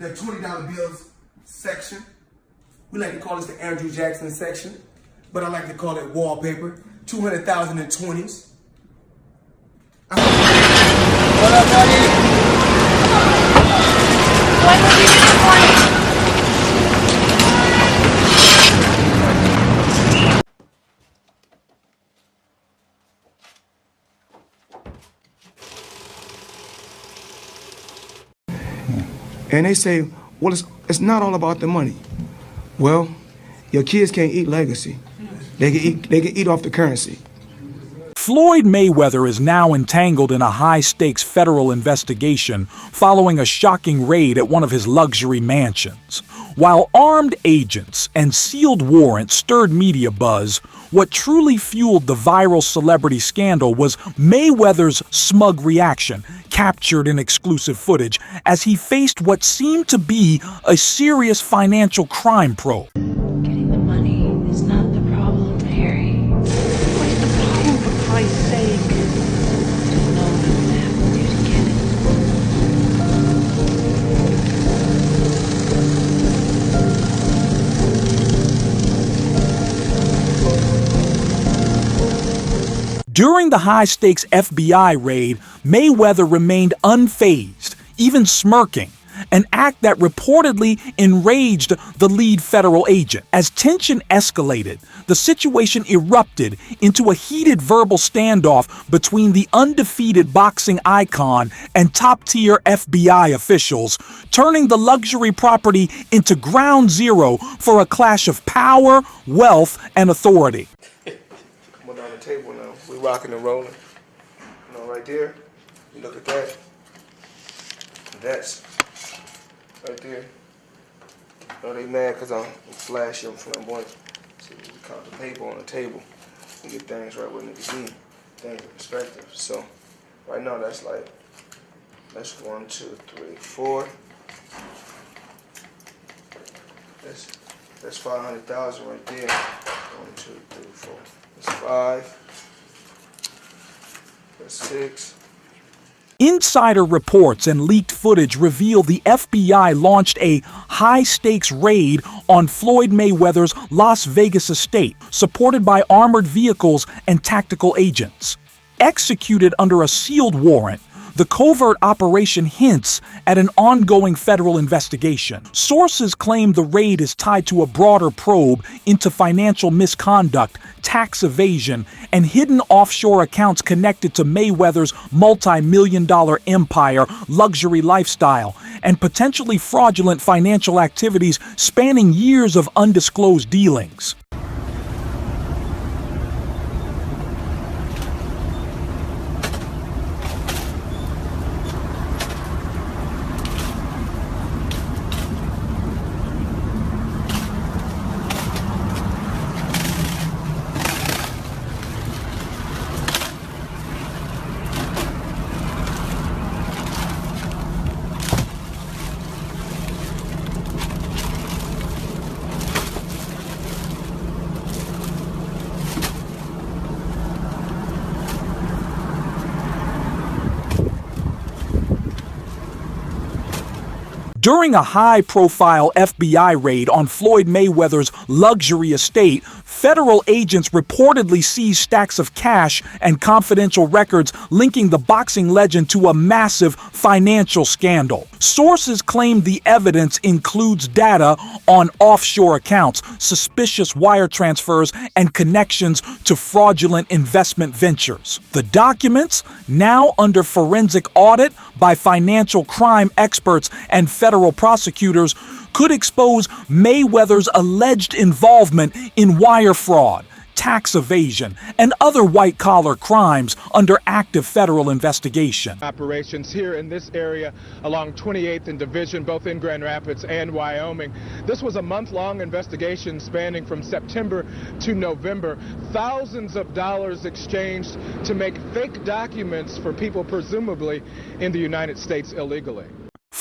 the $20 bills section. We like to call this the Andrew Jackson section, but I like to call it wallpaper. 200,000 in 20s. What up, buddy? What will you do for me? And they say, well, it's not all about the money. Well, your kids can't eat legacy. They can eat off the currency. Floyd Mayweather is now entangled in a high-stakes federal investigation following a shocking raid at one of his luxury mansions. While armed agents and sealed warrants stirred media buzz, what truly fueled the viral celebrity scandal was Mayweather's smug reaction, captured in exclusive footage, as he faced what seemed to be a serious financial crime probe. Getting the money is not the problem, Harry. What's the problem, for Christ's sake? Just know what will happen to you to get it. During the high-stakes FBI raid, Mayweather remained unfazed, even smirking, an act that reportedly enraged the lead federal agent. As tension escalated, the situation erupted into a heated verbal standoff between the undefeated boxing icon and top-tier FBI officials, turning the luxury property into ground zero for a clash of power, wealth, and authority. Come on down the table now. We rocking and rolling. You know, right there. You look at that. That's right there. Oh, they mad because I'm flashy, I'm flamboyant. So we count the paper on the table and get things right where they can be. Things in perspective. So right now that's 1, 2, 3, 4. That's 500,000 right there. 1, 2, 3, 4. That's 5. That's 6. Insider reports and leaked footage reveal the FBI launched a high-stakes raid on Floyd Mayweather's Las Vegas estate, supported by armored vehicles and tactical agents. Executed under a sealed warrant, the covert operation hints at an ongoing federal investigation. Sources claim the raid is tied to a broader probe into financial misconduct, tax evasion, and hidden offshore accounts connected to Mayweather's multi-million-dollar empire, luxury lifestyle, and potentially fraudulent financial activities spanning years of undisclosed dealings. During a high-profile FBI raid on Floyd Mayweather's luxury estate, federal agents reportedly seized stacks of cash and confidential records linking the boxing legend to a massive financial scandal. Sources claim the evidence includes data on offshore accounts, suspicious wire transfers, and connections to fraudulent investment ventures. The documents, now under forensic audit by financial crime experts and federal prosecutors, could expose Mayweather's alleged involvement in wire fraud, tax evasion, and other white-collar crimes under active federal investigation. Operations here in this area along 28th and Division, both in Grand Rapids and Wyoming. This was a month-long investigation spanning from September to November. Thousands of dollars exchanged to make fake documents for people presumably in the United States illegally.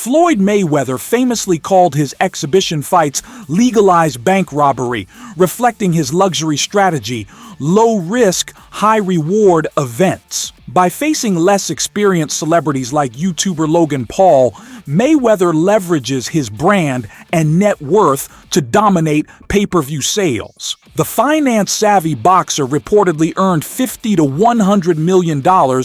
Floyd Mayweather famously called his exhibition fights legalized bank robbery, reflecting his luxury strategy, low-risk, high-reward events. By facing less experienced celebrities like YouTuber Logan Paul, Mayweather leverages his brand and net worth to dominate pay-per-view sales. The finance-savvy boxer reportedly earned $50 to $100 million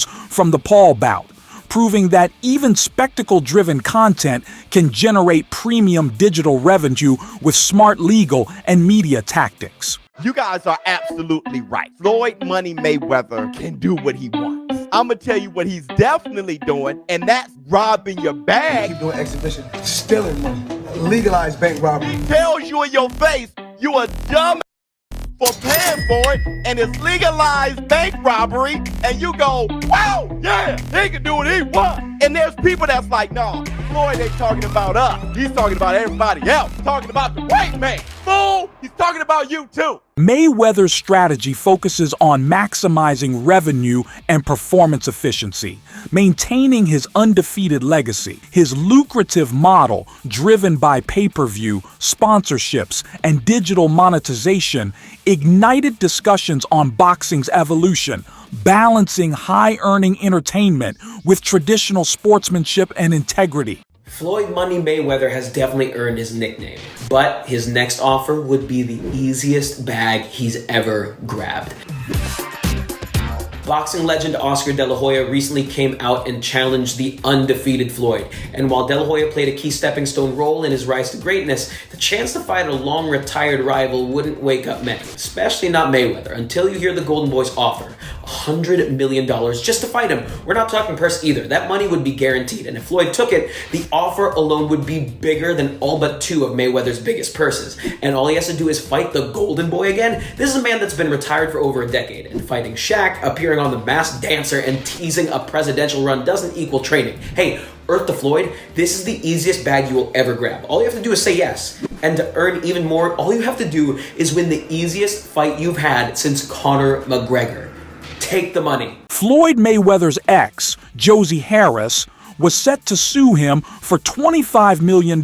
from the Paul bout, proving that even spectacle-driven content can generate premium digital revenue with smart legal and media tactics. You guys are absolutely right. Floyd Money Mayweather can do what he wants. I'm going to tell you what he's definitely doing, and that's robbing your bag. Keep doing exhibition, stealing money, legalized bank robbery. He tells you in your face you a dumb for paying for it, and it's legalized bank robbery, and you go, wow, yeah, he can do what he wants. And there's people that's like, no, Floyd ain't talking about us. He's talking about everybody else. He's talking about the white man. Fool, he's talking about you too. Mayweather's strategy focuses on maximizing revenue and performance efficiency, maintaining his undefeated legacy. His lucrative model, driven by pay-per-view, sponsorships, and digital monetization, ignited discussions on boxing's evolution, balancing high-earning entertainment with traditional sportsmanship and integrity. Floyd Money Mayweather has definitely earned his nickname, but his next offer would be the easiest bag he's ever grabbed. Boxing legend Oscar De La Hoya recently came out and challenged the undefeated Floyd. And while De La Hoya played a key stepping stone role in his rise to greatness, the chance to fight a long-retired rival wouldn't wake up many, especially not Mayweather, until you hear the Golden Boy's offer. $100 million just to fight him. We're not talking purse either. That money would be guaranteed, and if Floyd took it, the offer alone would be bigger than all but two of Mayweather's biggest purses. And all he has to do is fight the Golden Boy again? This is a man that's been retired for over a decade, and fighting Shaq, appearing on The Masked Dancer, and teasing a presidential run doesn't equal training. Hey, Earth to Floyd, this is the easiest bag you will ever grab. All you have to do is say yes. And to earn even more, all you have to do is win the easiest fight you've had since Conor McGregor. Take the money. Floyd Mayweather's ex, Josie Harris, was set to sue him for $25 million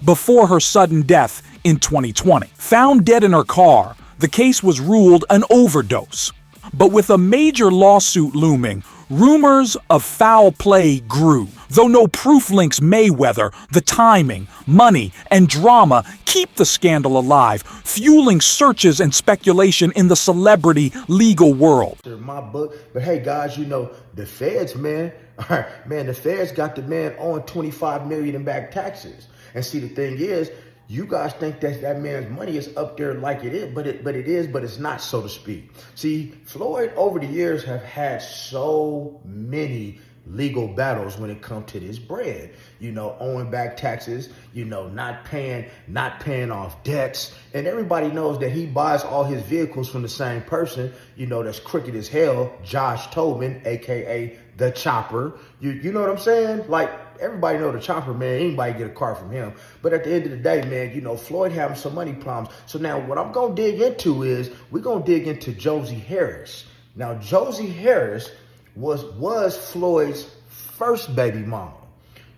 before her sudden death in 2020. Found dead in her car, the case was ruled an overdose. But with a major lawsuit looming, rumors of foul play grew. Though no proof links Mayweather, the timing, money, and drama keep the scandal alive, fueling searches and speculation in the celebrity legal world. My book, but hey guys, you know, the feds, man, the feds got the man on $25 million in back taxes. And see, the thing is, you guys think that that man's money is up there like it is, but it's not, so to speak. See, Floyd over the years have had so many legal battles when it comes to this bread, you know, owing back taxes, you know, not paying off debts. And everybody knows that he buys all his vehicles from the same person, you know, that's crooked as hell, Josh Tobin, aka the Chopper. You know what I'm saying? Like, everybody know the Chopper, man. Anybody get a car from him. But at the end of the day, man, you know, Floyd having some money problems. So now what I'm going to dig into is, we're going to dig into Josie Harris. Now, Josie Harris was Floyd's first baby mama.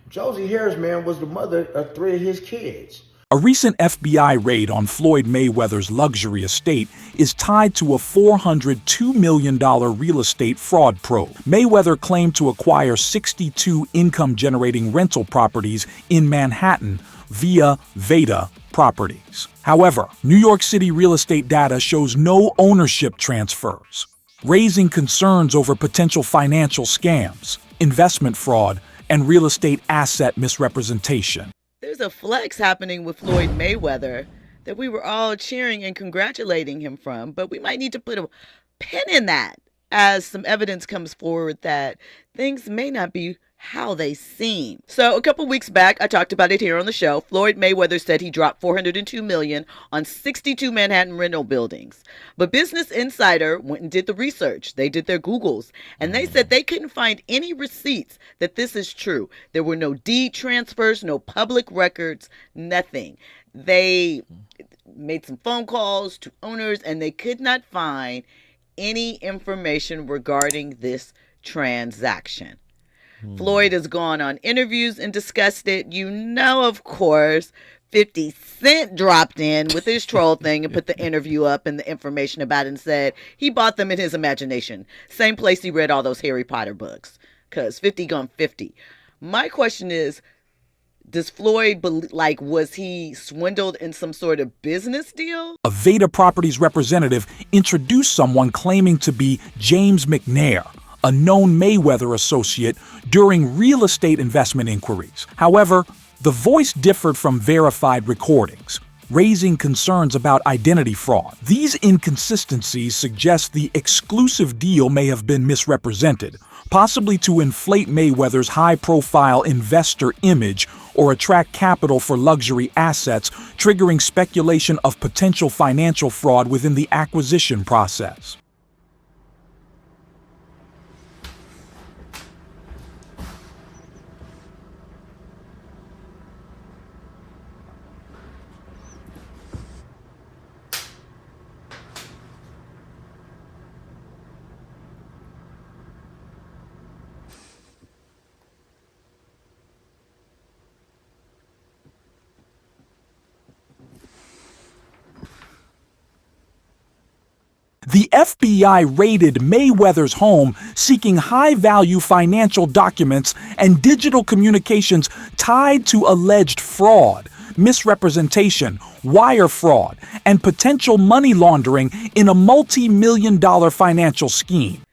Josie Harris, man, was the mother of 3 of his kids. A recent FBI raid on Floyd Mayweather's luxury estate is tied to a $402 million real estate fraud probe. Mayweather claimed to acquire 62 income-generating rental properties in Manhattan via Veda Properties. However, New York City real estate data shows no ownership transfers, raising concerns over potential financial scams, investment fraud, and real estate asset misrepresentation. There's a flex happening with Floyd Mayweather that we were all cheering and congratulating him from, but we might need to put a pin in that as some evidence comes forward that things may not be how they seem. So a couple weeks back, I talked about it here on the show. Floyd Mayweather said he dropped $402 million on 62 Manhattan rental buildings. But Business Insider went and did the research. They did their Googles, and they said they couldn't find any receipts that this is true. There were no deed transfers, no public records, nothing. They made some phone calls to owners, and they could not find any information regarding this transaction. Floyd has gone on interviews and discussed it. You know, of course, 50 Cent dropped in with his troll thing and put the interview up and the information about it and said he bought them in his imagination. Same place he read all those Harry Potter books. Because 50 gone 50. My question is, does Floyd, was he swindled in some sort of business deal? A Veda Properties representative introduced someone claiming to be James McNair, a known Mayweather associate, during real estate investment inquiries. However, the voice differed from verified recordings, raising concerns about identity fraud. These inconsistencies suggest the exclusive deal may have been misrepresented, possibly to inflate Mayweather's high-profile investor image or attract capital for luxury assets, triggering speculation of potential financial fraud within the acquisition process. The FBI raided Mayweather's home seeking high-value financial documents and digital communications tied to alleged fraud, misrepresentation, wire fraud, and potential money laundering in a multi-million-dollar financial scheme.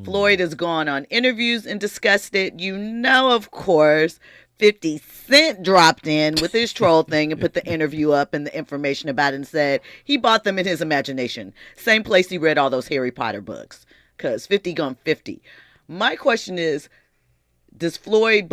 Floyd has gone on interviews and discussed it. You know, of course, 50 Cent dropped in with his troll thing and put the interview up and the information about it and said he bought them in his imagination. Same place he read all those Harry Potter books. Because 50 gone 50. My question is, does Floyd,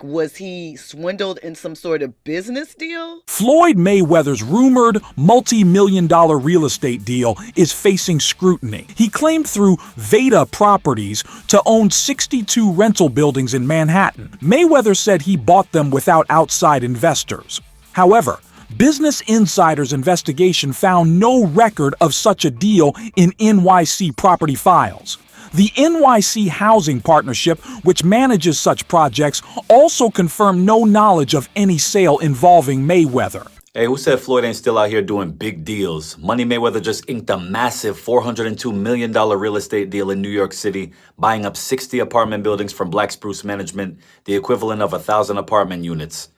was he swindled in some sort of business deal? Floyd Mayweather's rumored multi-million-dollar real estate deal is facing scrutiny. He claimed through Veda Properties to own 62 rental buildings in Manhattan. Mayweather said he bought them without outside investors. However, Business Insider's investigation found no record of such a deal in NYC property files. The NYC Housing Partnership, which manages such projects, also confirmed no knowledge of any sale involving Mayweather. Hey, who said Floyd ain't still out here doing big deals? Money Mayweather just inked a massive $402 million real estate deal in New York City, buying up 60 apartment buildings from Black Spruce Management, the equivalent of 1,000 apartment units.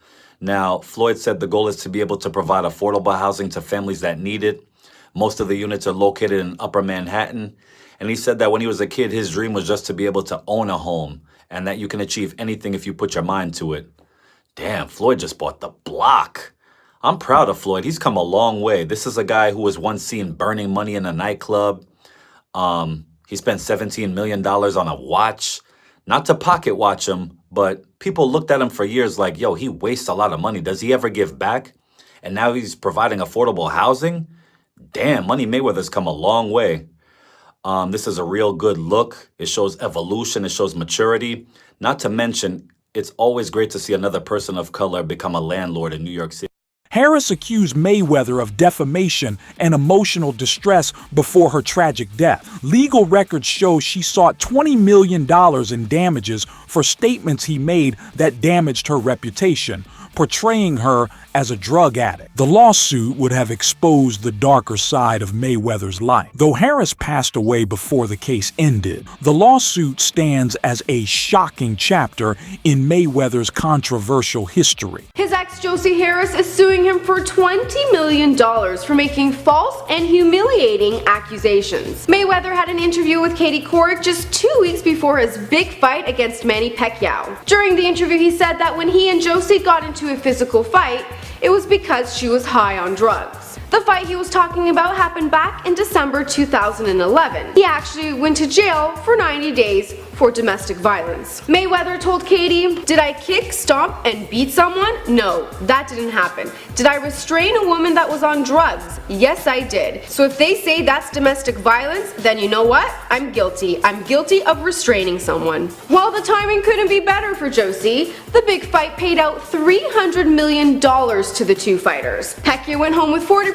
Now, Floyd said the goal is to be able to provide affordable housing to families that need it. Most of the units are located in Upper Manhattan. And he said that when he was a kid, his dream was just to be able to own a home and that you can achieve anything if you put your mind to it. Damn, Floyd just bought the block. I'm proud of Floyd. He's come a long way. This is a guy who was once seen burning money in a nightclub. He spent $17 million on a watch. Not to pocket watch him, but people looked at him for years like, yo, he wastes a lot of money. Does he ever give back? And now he's providing affordable housing? Damn, Money Mayweather's come a long way. This is a real good look. It shows evolution. It shows maturity. Not to mention, it's always great to see another person of color become a landlord in New York City. Harris accused Mayweather of defamation and emotional distress before her tragic death. Legal records show she sought $20 million in damages for statements he made that damaged her reputation, portraying her as a drug addict. The lawsuit would have exposed the darker side of Mayweather's life. Though Harris passed away before the case ended, the lawsuit stands as a shocking chapter in Mayweather's controversial history. His ex Josie Harris is suing him for $20 million for making false and humiliating accusations. Mayweather had an interview with Katie Couric just 2 weeks before his big fight against Manny Pacquiao. During the interview, he said that when he and Josie got into a physical fight, it was because she was high on drugs. The fight he was talking about happened back in December 2011. He actually went to jail for 90 days for domestic violence. Mayweather told Katie, "Did I kick, stomp, and beat someone? No, that didn't happen. Did I restrain a woman that was on drugs? Yes, I did. So if they say that's domestic violence, then you know what? I'm guilty. I'm guilty of restraining someone." Well, the timing couldn't be better for Josie. The big fight paid out $300 million to the two fighters. Pacquiao went home with 40%,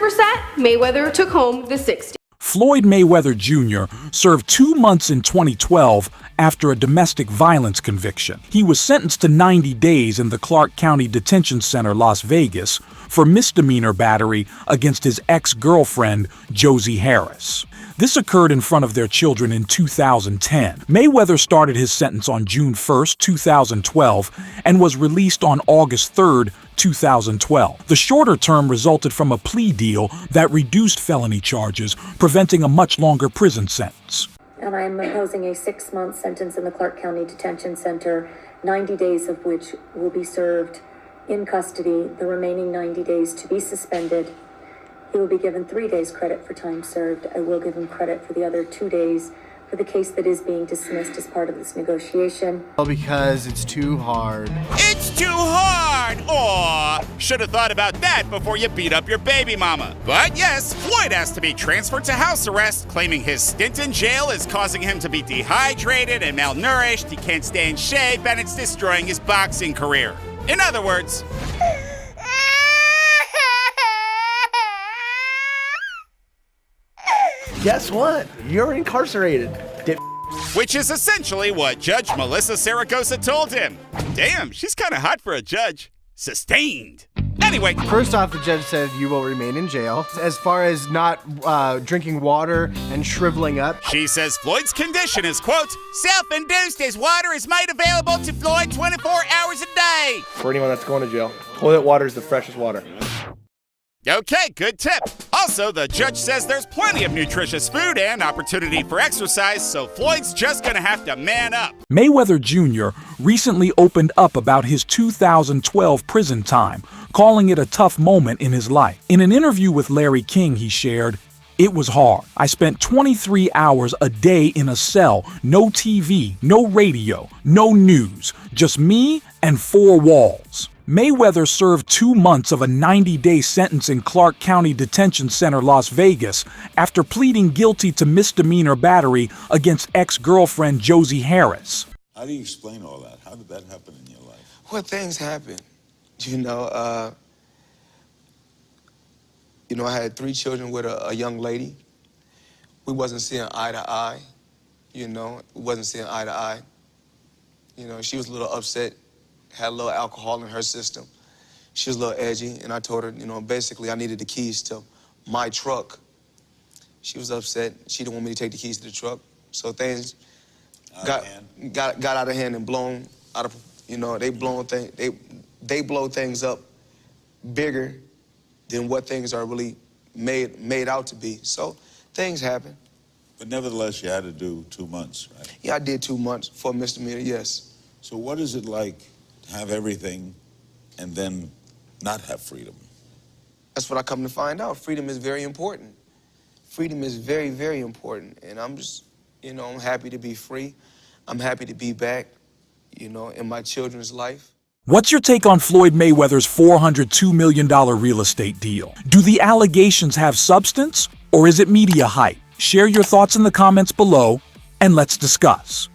Mayweather took home the 60%. Floyd Mayweather Jr. served 2 months in 2012 after a domestic violence conviction. He was sentenced to 90 days in the Clark County Detention Center, Las Vegas, for misdemeanor battery against his ex-girlfriend, Josie Harris. This occurred in front of their children in 2010. Mayweather started his sentence on June 1, 2012, and was released on August 3, 2012. The shorter term resulted from a plea deal that reduced felony charges, preventing a much longer prison sentence. And I am imposing a 6-month sentence in the Clark County Detention Center, 90 days of which will be served in custody, the remaining 90 days to be suspended. He will be given 3 days credit for time served. I will give him credit for the other 2 days for the case that is being dismissed as part of this negotiation. Well, because it's too hard. It's too hard! Aw, should have thought about that before you beat up your baby mama. But yes, Floyd has to be transferred to house arrest, claiming his stint in jail is causing him to be dehydrated and malnourished, he can't stay in shape, and it's destroying his boxing career. In other words, Guess what? You're incarcerated. which is essentially what Judge Melissa Saragosa told him. Damn, she's kind of hot for a judge. Sustained. Anyway, First off, the judge said you will remain in jail. As far as not drinking water and shriveling up, she says Floyd's condition is, quote, self-induced as water is made available to Floyd 24 hours a day. For anyone that's going to jail, toilet water is the freshest water. Okay, good tip. Also, the judge says there's plenty of nutritious food and opportunity for exercise, so Floyd's just gonna have to man up. Mayweather Jr. recently opened up about his 2012 prison time, calling it a tough moment in his life. In an interview with Larry King, he shared, "It was hard. I spent 23 hours a day in a cell, no TV, no radio, no news, just me and 4 walls." Mayweather served 2 months of a 90-day sentence in Clark County Detention Center, Las Vegas, after pleading guilty to misdemeanor battery against ex-girlfriend Josie Harris. How do you explain all that? How did that happen in your life? Well, things happen. I had 3 children with a young lady. We wasn't seeing eye to eye. We wasn't seeing eye to eye. She was a little upset. Had a little alcohol in her system. She was a little edgy, and I told her, basically I needed the keys to my truck. She was upset. She didn't want me to take the keys to the truck. So things got out of hand and blown out of, they blow things up bigger than what things are really made out to be. So things happen. But nevertheless, you had to do 2 months, right? Yeah, I did 2 months for a misdemeanor, yes. So what is it like to have everything and then not have freedom? That's what I come to find out. Freedom is very important. Freedom is very, very important. And I'm just, I'm happy to be free. I'm happy to be back, in my children's life. What's your take on Floyd Mayweather's $402 million real estate deal? Do the allegations have substance, or is it media hype? Share your thoughts in the comments below, and let's discuss.